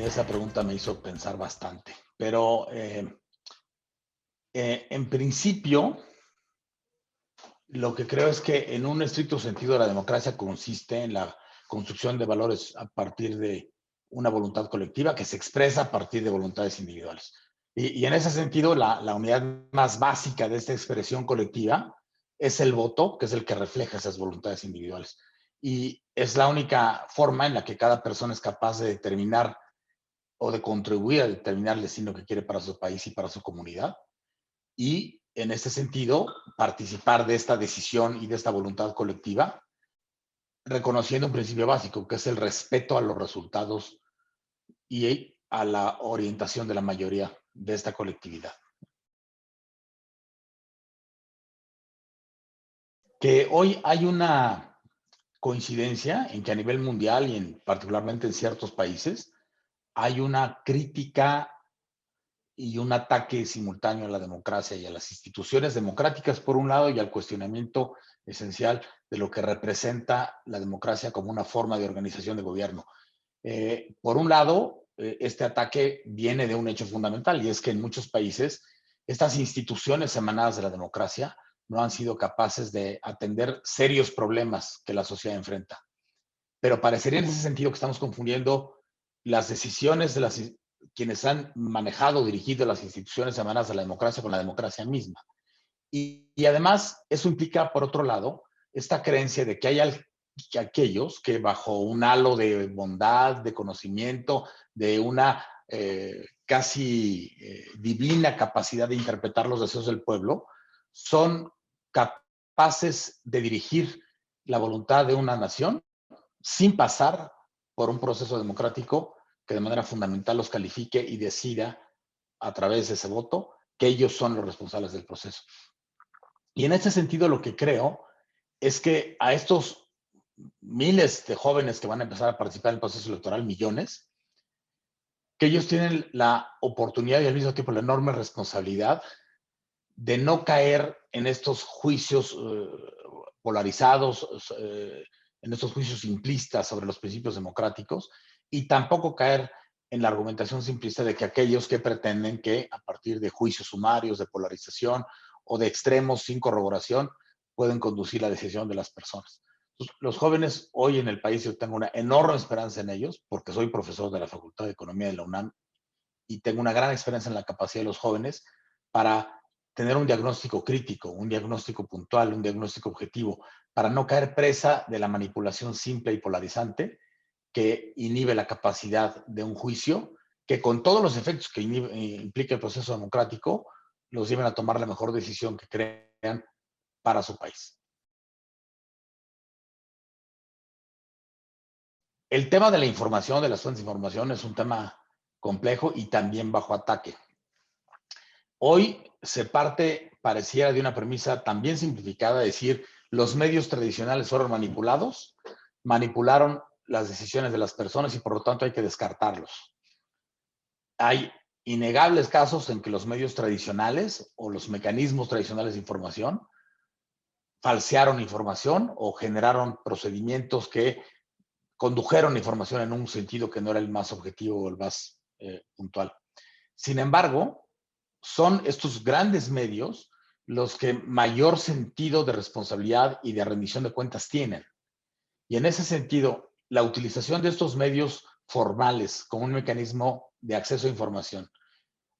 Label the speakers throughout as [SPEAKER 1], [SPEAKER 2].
[SPEAKER 1] Esa pregunta me hizo pensar bastante, pero en principio lo que creo es que en un estricto sentido la democracia consiste en la construcción de valores a partir de una voluntad colectiva que se expresa a partir de voluntades individuales. Y en ese sentido, la unidad más básica de esta expresión colectiva es el voto, que es el que refleja esas voluntades individuales. Y es la única forma en la que cada persona es capaz de determinar o de contribuir a determinar el destino que quiere para su país y para su comunidad. Y en este sentido, participar de esta decisión y de esta voluntad colectiva, reconociendo un principio básico, que es el respeto a los resultados y a la orientación de la mayoría de esta colectividad. Que hoy hay una coincidencia en que a nivel mundial y particularmente en ciertos países hay una crítica y un ataque simultáneo a la democracia y a las instituciones democráticas, por un lado, y al cuestionamiento esencial de lo que representa la democracia como una forma de organización de gobierno. Por un lado, este ataque viene de un hecho fundamental, y es que en muchos países estas instituciones emanadas de la democracia no han sido capaces de atender serios problemas que la sociedad enfrenta. Pero parecería en ese sentido que estamos confundiendo las decisiones de quienes han manejado, dirigido las instituciones emanadas de la democracia con la democracia misma. Y además, eso implica, por otro lado, esta creencia de que hay aquellos que bajo un halo de bondad, de conocimiento, de una casi divina capacidad de interpretar los deseos del pueblo, son capaces de dirigir la voluntad de una nación sin pasar por un proceso democrático que de manera fundamental los califique y decida a través de ese voto que ellos son los responsables del proceso. Y en ese sentido lo que creo es que a estos miles de jóvenes que van a empezar a participar en el proceso electoral, millones, que ellos tienen la oportunidad y al mismo tiempo la enorme responsabilidad de no caer en estos juicios polarizados, en estos juicios simplistas sobre los principios democráticos, y tampoco caer en la argumentación simplista de que aquellos que pretenden que a partir de juicios sumarios, de polarización o de extremos sin corroboración pueden conducir la decisión de las personas. Entonces, los jóvenes hoy en el país, yo tengo una enorme esperanza en ellos, porque soy profesor de la Facultad de Economía de la UNAM y tengo una gran experiencia en la capacidad de los jóvenes para tener un diagnóstico crítico, un diagnóstico puntual, un diagnóstico objetivo, para no caer presa de la manipulación simple y polarizante que inhibe la capacidad de un juicio, que con todos los efectos que implica el proceso democrático, los lleven a tomar la mejor decisión que crean para su país. El tema de la información, de las fuentes de información, es un tema complejo y también bajo ataque. Hoy se parte, pareciera, de una premisa también simplificada, decir, los medios tradicionales fueron manipulados, manipularon las decisiones de las personas y por lo tanto hay que descartarlos. Hay innegables casos en que los medios tradicionales o los mecanismos tradicionales de información falsearon información o generaron procedimientos que condujeron información en un sentido que no era el más objetivo o el más puntual. Sin embargo, son estos grandes medios los que mayor sentido de responsabilidad y de rendición de cuentas tienen. Y en ese sentido, la utilización de estos medios formales como un mecanismo de acceso a información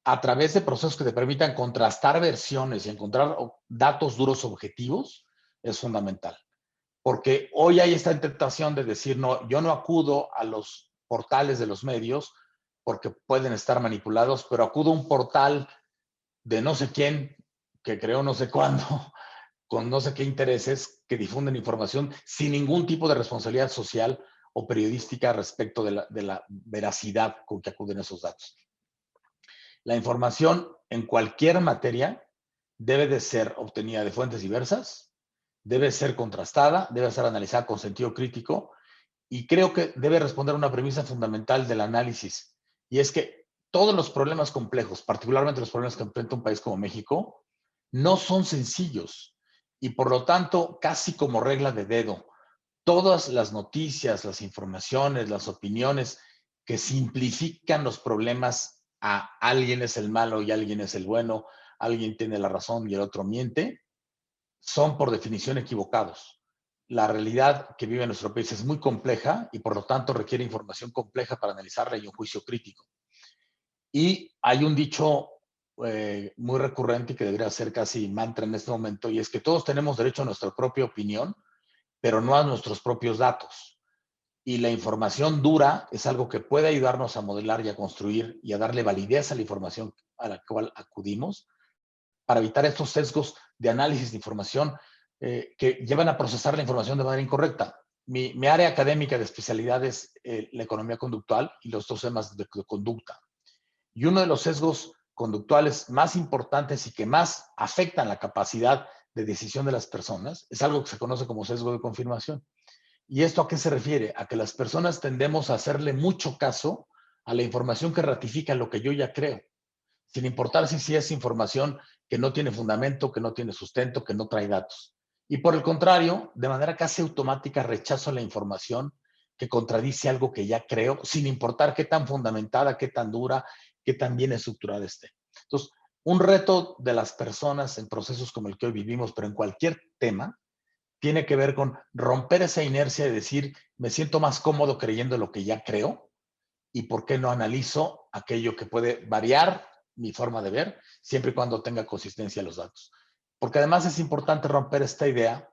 [SPEAKER 1] a través de procesos que te permitan contrastar versiones y encontrar datos duros objetivos es fundamental. Porque hoy hay esta tentación de decir, no, yo no acudo a los portales de los medios porque pueden estar manipulados, pero acudo a un portal de no sé quién, que creó no sé cuándo, con no sé qué intereses, que difunden información sin ningún tipo de responsabilidad social o periodística respecto de la veracidad con que acuden esos datos. La información en cualquier materia debe de ser obtenida de fuentes diversas, debe ser contrastada, debe ser analizada con sentido crítico y creo que debe responder a una premisa fundamental del análisis, y es que todos los problemas complejos, particularmente los problemas que enfrenta un país como México, no son sencillos y por lo tanto, casi como regla de dedo, todas las noticias, las informaciones, las opiniones que simplifican los problemas a alguien es el malo y alguien es el bueno, alguien tiene la razón y el otro miente, son por definición equivocados. La realidad que vive nuestro país es muy compleja y por lo tanto requiere información compleja para analizarla y un juicio crítico. Y hay un dicho muy recurrente que debería ser casi mantra en este momento, y es que todos tenemos derecho a nuestra propia opinión, pero no a nuestros propios datos. Y la información dura es algo que puede ayudarnos a modelar y a construir y a darle validez a la información a la cual acudimos para evitar estos sesgos de análisis de información que llevan a procesar la información de manera incorrecta. Mi área académica de especialidad es la economía conductual y los dos temas de conducta. Y uno de los sesgos conductuales más importantes y que más afectan la capacidad de decisión de las personas es algo que se conoce como sesgo de confirmación. ¿Y esto a qué se refiere? A que las personas tendemos a hacerle mucho caso a la información que ratifica lo que yo ya creo, sin importar si es información que no tiene fundamento, que no tiene sustento, que no trae datos. Y por el contrario, de manera casi automática rechazo la información que contradice algo que ya creo, sin importar qué tan fundamentada, qué tan dura, qué tan bien estructurada esté. Entonces, un reto de las personas en procesos como el que hoy vivimos, pero en cualquier tema, tiene que ver con romper esa inercia de decir, me siento más cómodo creyendo lo que ya creo y por qué no analizo aquello que puede variar mi forma de ver, siempre y cuando tenga consistencia los datos. Porque además es importante romper esta idea,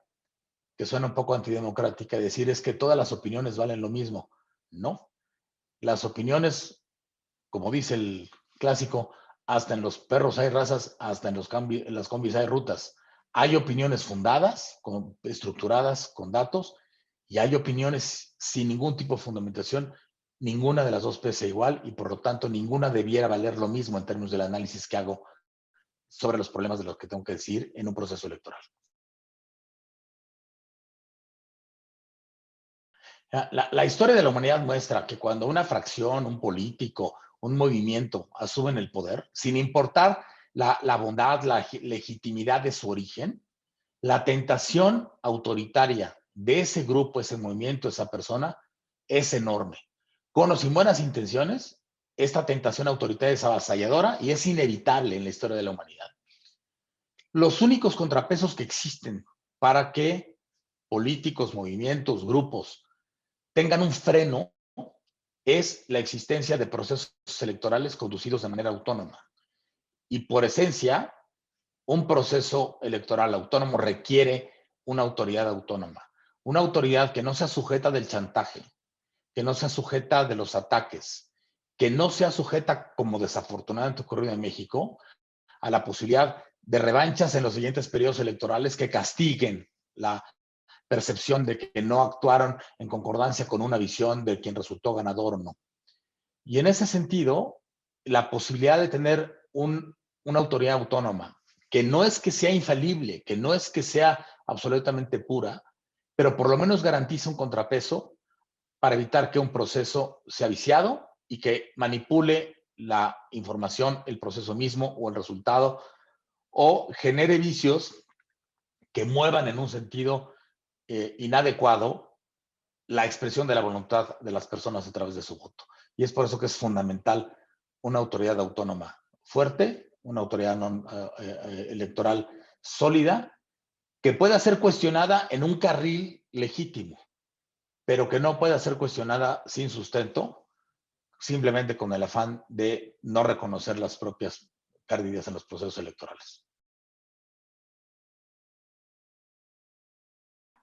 [SPEAKER 1] que suena un poco antidemocrática, decir es que todas las opiniones valen lo mismo. No, las opiniones, como dice el clásico, hasta en los perros hay razas, hasta en las combis hay rutas. Hay opiniones fundadas, estructuradas con datos, y hay opiniones sin ningún tipo de fundamentación. Ninguna de las dos pesa igual y por lo tanto ninguna debiera valer lo mismo en términos del análisis que hago sobre los problemas de los que tengo que decir en un proceso electoral. La historia de la humanidad muestra que cuando una fracción, un político, un movimiento asumen el poder, sin importar la bondad, la legitimidad de su origen, la tentación autoritaria de ese grupo, ese movimiento, esa persona, es enorme. Con o sin buenas intenciones, esta tentación autoritaria es avasalladora y es inevitable en la historia de la humanidad. Los únicos contrapesos que existen para que políticos, movimientos, grupos tengan un freno es la existencia de procesos electorales conducidos de manera autónoma. Y por esencia, un proceso electoral autónomo requiere una autoridad autónoma, una autoridad que no sea sujeta del chantaje, que no sea sujeta de los ataques, que no sea sujeta, como desafortunadamente ocurrió en México, a la posibilidad de revanchas en los siguientes periodos electorales que castiguen la percepción de que no actuaron en concordancia con una visión de quien resultó ganador o no. Y en ese sentido, la posibilidad de tener una autoridad autónoma, que no es que sea infalible, que no es que sea absolutamente pura, pero por lo menos garantiza un contrapeso para evitar que un proceso sea viciado y que manipule la información, el proceso mismo o el resultado, o genere vicios que muevan en un sentido inadecuado la expresión de la voluntad de las personas a través de su voto. Y es por eso que es fundamental una autoridad autónoma fuerte, una autoridad electoral sólida, que pueda ser cuestionada en un carril legítimo, pero que no pueda ser cuestionada sin sustento, simplemente con el afán de no reconocer las propias pérdidas en los procesos electorales.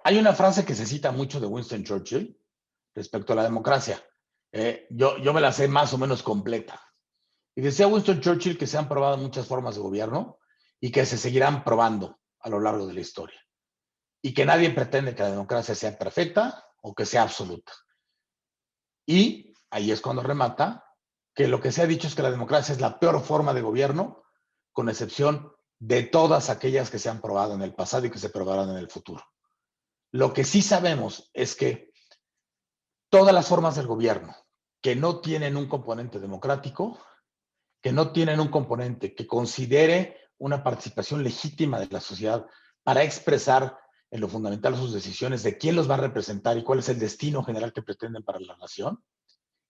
[SPEAKER 1] Hay una frase que se cita mucho de Winston Churchill respecto a la democracia. Yo me la sé más o menos completa. Y decía Winston Churchill que se han probado muchas formas de gobierno y que se seguirán probando a lo largo de la historia. Y que nadie pretende que la democracia sea perfecta o que sea absoluta. Y ahí es cuando remata que lo que se ha dicho es que la democracia es la peor forma de gobierno, con excepción de todas aquellas que se han probado en el pasado y que se probarán en el futuro. Lo que sí sabemos es que todas las formas del gobierno que no tienen un componente democrático, que no tienen un componente que considere una participación legítima de la sociedad para expresar en lo fundamental sus decisiones de quién los va a representar y cuál es el destino general que pretenden para la nación,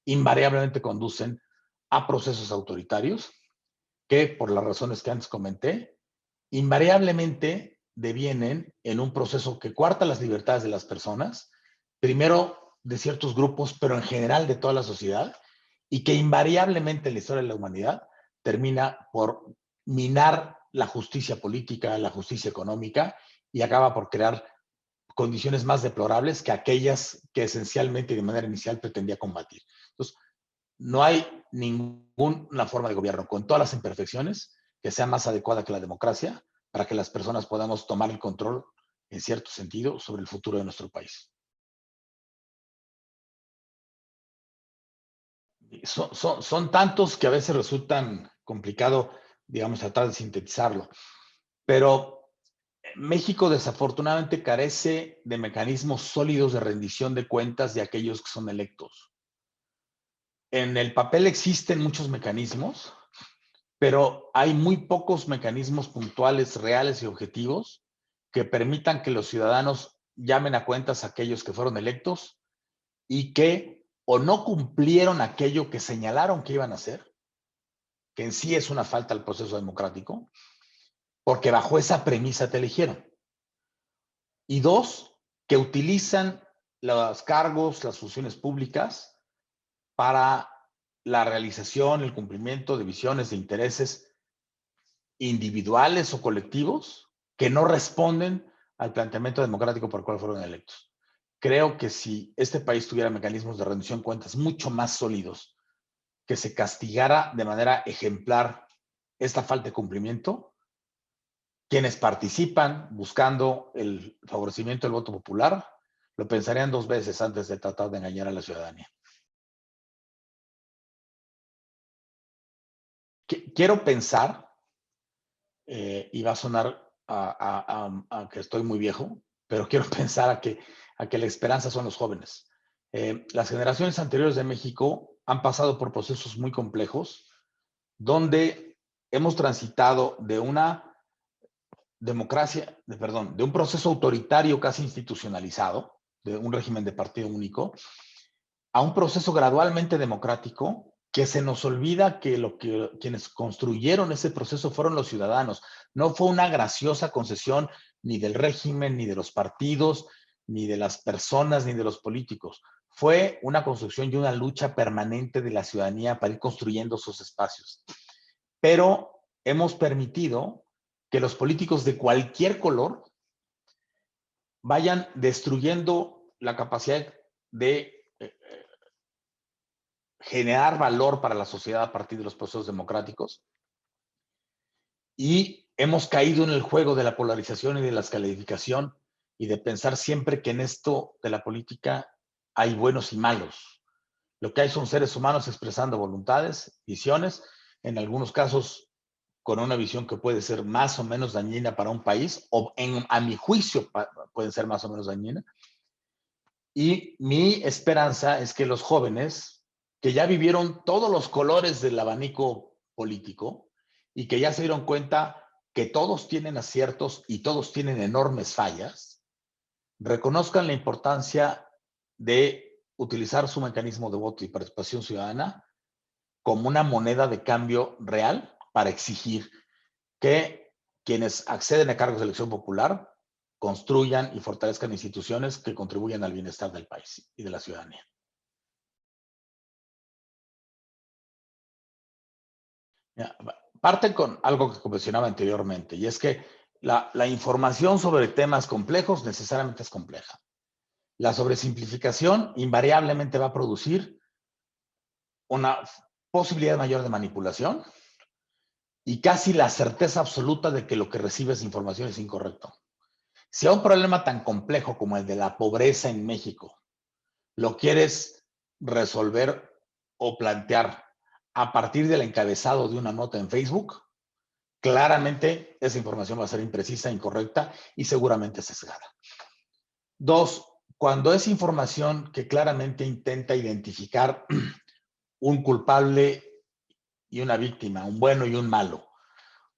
[SPEAKER 1] invariablemente conducen a procesos autoritarios que, por las razones que antes comenté, invariablemente devienen en un proceso que coarta las libertades de las personas, primero de ciertos grupos, pero en general de toda la sociedad, y que invariablemente en la historia de la humanidad termina por minar la justicia política, la justicia económica, y acaba por crear condiciones más deplorables que aquellas que esencialmente y de manera inicial pretendía combatir. Entonces, no hay ninguna forma de gobierno, con todas las imperfecciones, que sea más adecuada que la democracia para que las personas podamos tomar el control, en cierto sentido, sobre el futuro de nuestro país. Son tantos que a veces resultan complicado, digamos, tratar de sintetizarlo. Pero México desafortunadamente carece de mecanismos sólidos de rendición de cuentas de aquellos que son electos. En el papel existen muchos mecanismos, pero hay muy pocos mecanismos puntuales, reales y objetivos que permitan que los ciudadanos llamen a cuentas a aquellos que fueron electos y que o no cumplieron aquello que señalaron que iban a hacer, que en sí es una falta al proceso democrático, porque bajo esa premisa te eligieron. Y dos, que utilizan los cargos, las funciones públicas para la realización, el cumplimiento de visiones, de intereses individuales o colectivos que no responden al planteamiento democrático por el cual fueron electos. Creo que si este país tuviera mecanismos de rendición de cuentas mucho más sólidos, que se castigara de manera ejemplar esta falta de cumplimiento, quienes participan buscando el favorecimiento del voto popular lo pensarían dos veces antes de tratar de engañar a la ciudadanía. Quiero pensar, y va a sonar a que estoy muy viejo, pero quiero pensar a que la esperanza son los jóvenes. Las generaciones anteriores de México han pasado por procesos muy complejos, donde hemos transitado de una democracia, perdón, de un proceso autoritario casi institucionalizado, de un régimen de partido único, a un proceso gradualmente democrático, que se nos olvida que quienes construyeron ese proceso fueron los ciudadanos. No fue una graciosa concesión ni del régimen, ni de los partidos, ni de las personas, ni de los políticos. Fue una construcción y una lucha permanente de la ciudadanía para ir construyendo esos espacios. Pero hemos permitido que los políticos de cualquier color vayan destruyendo la capacidad de generar valor para la sociedad a partir de los procesos democráticos. Y hemos caído en el juego de la polarización y de la escalificación y de pensar siempre que en esto de la política hay buenos y malos. Lo que hay son seres humanos expresando voluntades, visiones, en algunos casos con una visión que puede ser más o menos dañina para un país, o a mi juicio pueden ser más o menos dañina. Y mi esperanza es que los jóvenes, que ya vivieron todos los colores del abanico político y que ya se dieron cuenta que todos tienen aciertos y todos tienen enormes fallas, reconozcan la importancia de utilizar su mecanismo de voto y participación ciudadana como una moneda de cambio real para exigir que quienes acceden a cargos de elección popular construyan y fortalezcan instituciones que contribuyan al bienestar del país y de la ciudadanía. Parte con algo que mencionaba anteriormente, y es que la información sobre temas complejos necesariamente es compleja. La sobresimplificación invariablemente va a producir una posibilidad mayor de manipulación y casi la certeza absoluta de que lo que recibes información es incorrecto. Si a un problema tan complejo como el de la pobreza en México lo quieres resolver o plantear a partir del encabezado de una nota en Facebook, claramente esa información va a ser imprecisa, incorrecta y seguramente sesgada. Dos, cuando es información que claramente intenta identificar un culpable y una víctima, un bueno y un malo,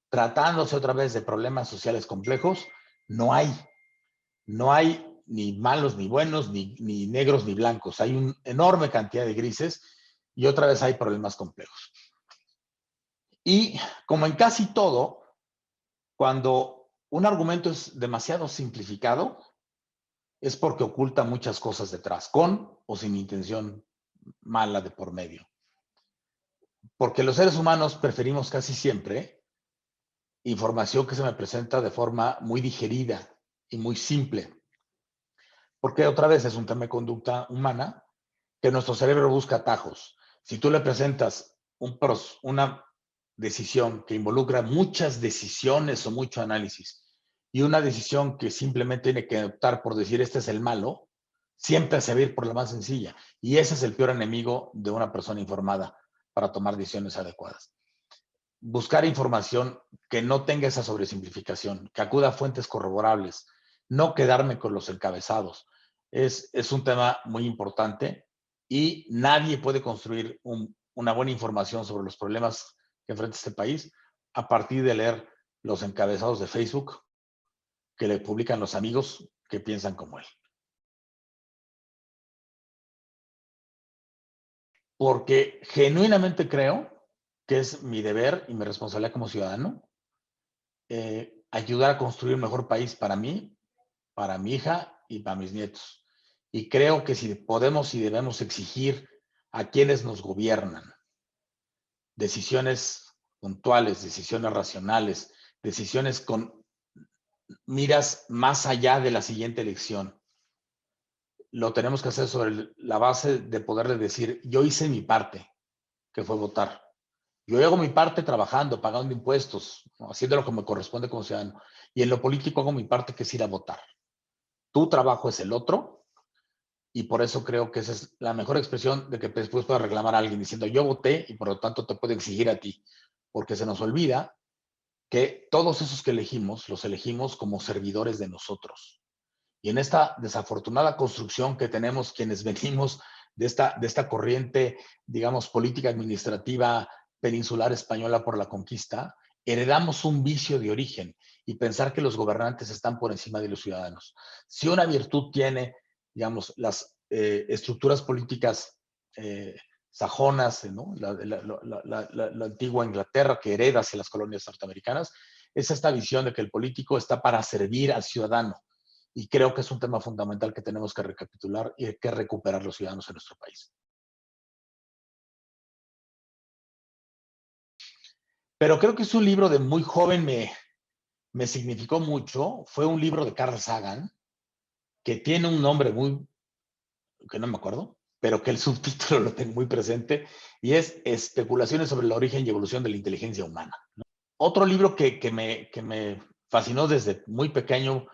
[SPEAKER 1] tratándose otra vez de problemas sociales complejos, no hay ni malos ni buenos, ni negros ni blancos. Hay una enorme cantidad de grises y otra vez hay problemas complejos. Y como en casi todo, cuando un argumento es demasiado simplificado, es porque oculta muchas cosas detrás, con o sin intención mala de por medio. Porque los seres humanos preferimos casi siempre información que se me presenta de forma muy digerida y muy simple. Porque otra vez es un tema de conducta humana que nuestro cerebro busca atajos. Si tú le presentas una decisión que involucra muchas decisiones o mucho análisis y una decisión que simplemente tiene que optar por decir este es el malo, siempre se va a ir por la más sencilla. Y ese es el peor enemigo de una persona informada para tomar decisiones adecuadas. Buscar información que no tenga esa sobresimplificación, que acuda a fuentes corroborables, no quedarme con los encabezados. Es un tema muy importante y nadie puede construir una buena información sobre los problemas que enfrenta este país a partir de leer los encabezados de Facebook que le publican los amigos que piensan como él. Porque genuinamente creo que es mi deber y mi responsabilidad como ciudadano ayudar a construir un mejor país para mí, para mi hija y para mis nietos. Y creo que si podemos y debemos exigir a quienes nos gobiernan decisiones puntuales, decisiones racionales, decisiones con miras más allá de la siguiente elección, lo tenemos que hacer sobre la base de poderle decir, yo hice mi parte, que fue votar. Yo hago mi parte trabajando, pagando impuestos, ¿no? Haciendo lo que me corresponde como ciudadano. Y en lo político hago mi parte, que es ir a votar. Tu trabajo es el otro, y por eso creo que esa es la mejor expresión de que después pueda reclamar a alguien diciendo yo voté y por lo tanto te puedo exigir a ti, porque se nos olvida que todos esos que elegimos los elegimos como servidores de nosotros. Y en esta desafortunada construcción que tenemos quienes venimos de esta corriente, digamos, política administrativa peninsular española por la conquista, heredamos un vicio de origen y pensar que los gobernantes están por encima de los ciudadanos. Si una virtud tiene, digamos, las estructuras políticas sajonas, ¿no? La antigua Inglaterra que hereda hacia las colonias norteamericanas, es esta visión de que el político está para servir al ciudadano. Y creo que es un tema fundamental que tenemos que recapitular y que recuperar los ciudadanos en nuestro país. Pero creo que es un libro de muy joven, me significó mucho. Fue un libro de Carl Sagan, que tiene un nombre muy, que no me acuerdo, pero que el subtítulo lo tengo muy presente, y es Especulaciones sobre el origen y evolución de la inteligencia humana. Otro libro que me fascinó desde muy pequeño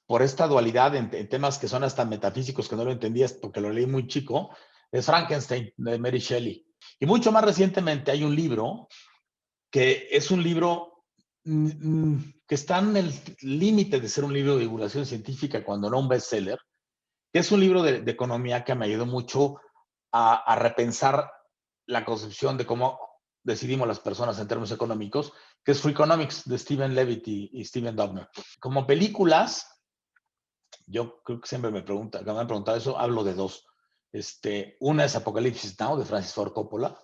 [SPEAKER 1] por esta dualidad en temas que son hasta metafísicos, que no lo entendías porque lo leí muy chico, es Frankenstein, de Mary Shelley. Y mucho más recientemente hay un libro que es un libro que está en el límite de ser un libro de divulgación científica, cuando no un bestseller, que es un libro de economía que me ayudó mucho a repensar la concepción de cómo decidimos las personas en términos económicos, que es Freakonomics, de Steven Levitt y Steven Dubner. Como películas, yo creo que siempre me han preguntado eso, hablo de dos. Una es Apocalipsis Now, de Francis Ford Coppola,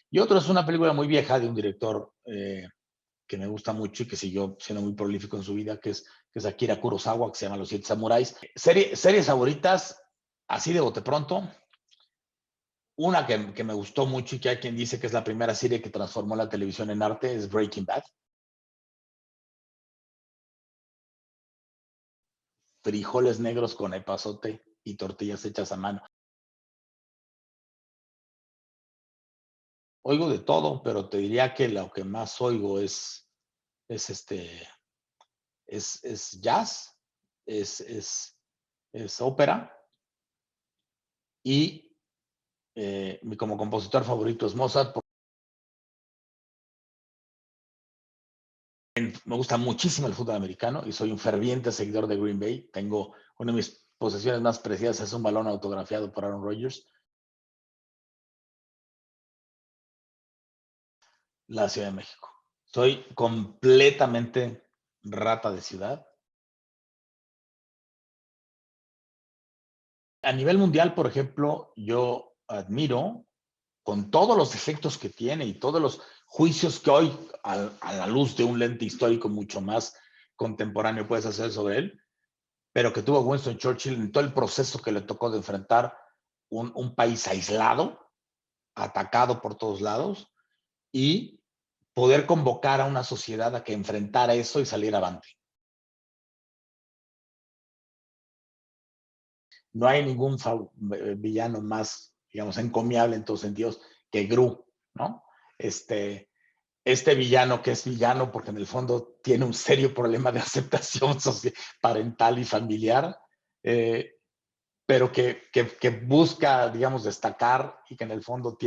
[SPEAKER 1] y otra es una película muy vieja de un director que me gusta mucho y que siguió siendo muy prolífico en su vida, que es Akira Kurosawa, que se llama Los Siete Samuráis. Series favoritas, así de bote pronto. Una que me gustó mucho y que hay quien dice que es la primera serie que transformó la televisión en arte es Breaking Bad. Frijoles negros con epazote y tortillas hechas a mano. Oigo de todo, pero te diría que lo que más oigo es es jazz, es, es, es ópera y como compositor favorito es Mozart. Me gusta muchísimo el fútbol americano y soy un ferviente seguidor de Green Bay. Tengo una de mis posesiones más preciadas, es un balón autografiado por Aaron Rodgers. La Ciudad de México. Soy completamente rata de ciudad. A nivel mundial, por ejemplo, yo admiro con todos los defectos que tiene y todos los juicios que hoy, a la luz de un lente histórico mucho más contemporáneo, puedes hacer sobre él, pero que tuvo Winston Churchill en todo el proceso que le tocó de enfrentar un país aislado, atacado por todos lados, y poder convocar a una sociedad a que enfrentara eso y salir avante. No hay ningún villano más, digamos, encomiable en todos sentidos que Gru, ¿no? Este villano que es villano porque en el fondo tiene un serio problema de aceptación parental y familiar, pero que busca, digamos, destacar y que en el fondo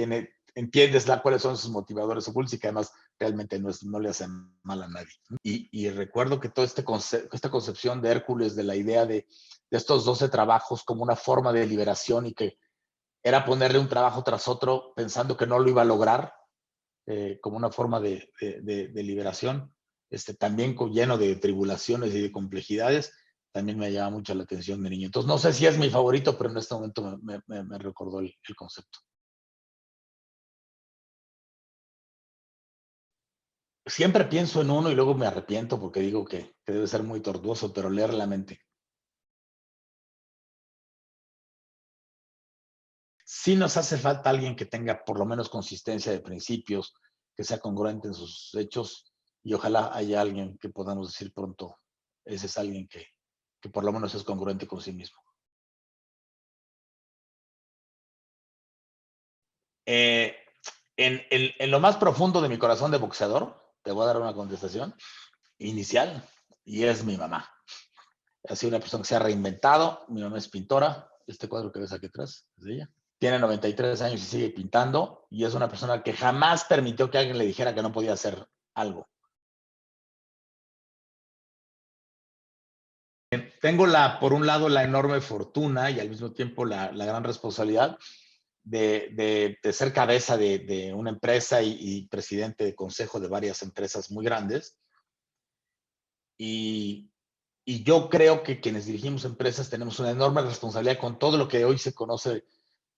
[SPEAKER 1] entiendes cuáles son sus motivadores ocultos y que además realmente no le hacen mal a nadie. Y recuerdo que toda esta concepción de Hércules, de la idea de estos 12 trabajos como una forma de liberación y que era ponerle un trabajo tras otro pensando que no lo iba a lograr, como una forma de liberación, también lleno de tribulaciones y de complejidades, también me llama mucho la atención de niño. Entonces, no sé si es mi favorito, pero en este momento me recordó el concepto. Siempre pienso en uno y luego me arrepiento porque digo que debe ser muy tortuoso, pero leer la mente. Sí nos hace falta alguien que tenga por lo menos consistencia de principios, que sea congruente en sus hechos y ojalá haya alguien que podamos decir pronto, ese es alguien que por lo menos es congruente con sí mismo. Eh, en lo más profundo de mi corazón de boxeador, te voy a dar una contestación inicial y es mi mamá. Ha sido una persona que se ha reinventado. Mi mamá es pintora. Este cuadro que ves aquí atrás es de ella. Tiene 93 años y sigue pintando y es una persona que jamás permitió que alguien le dijera que no podía hacer algo. Tengo por un lado, la enorme fortuna y al mismo tiempo la gran responsabilidad de ser cabeza de una empresa y presidente de consejo de varias empresas muy grandes. Y, y yo creo que quienes dirigimos empresas tenemos una enorme responsabilidad con todo lo que hoy se conoce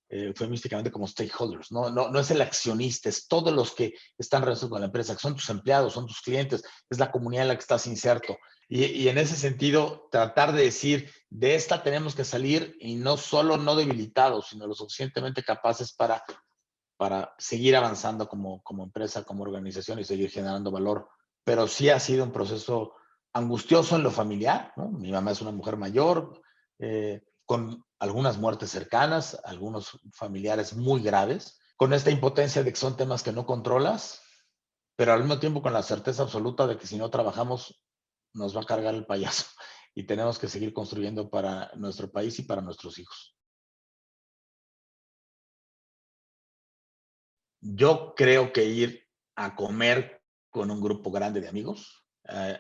[SPEAKER 1] eufemísticamente como stakeholders. No es el accionista, es todos los que están relacionados con la empresa, que son tus empleados, son tus clientes, es la comunidad en la que estás inserto. Y en ese sentido, tratar de decir, de esta tenemos que salir y no solo no debilitados, sino lo suficientemente capaces para seguir avanzando como empresa, como organización y seguir generando valor. Pero sí ha sido un proceso angustioso en lo familiar, ¿no? Mi mamá es una mujer mayor, con algunas muertes cercanas, algunos familiares muy graves, con esta impotencia de que son temas que no controlas, pero al mismo tiempo con la certeza absoluta de que si no trabajamos nos va a cargar el payaso y tenemos que seguir construyendo para nuestro país y para nuestros hijos. Yo creo que ir a comer con un grupo grande de amigos,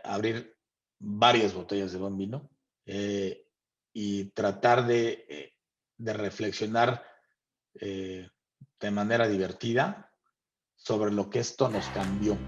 [SPEAKER 1] abrir varias botellas de buen vino eh, y tratar de reflexionar de manera divertida sobre lo que esto nos cambió.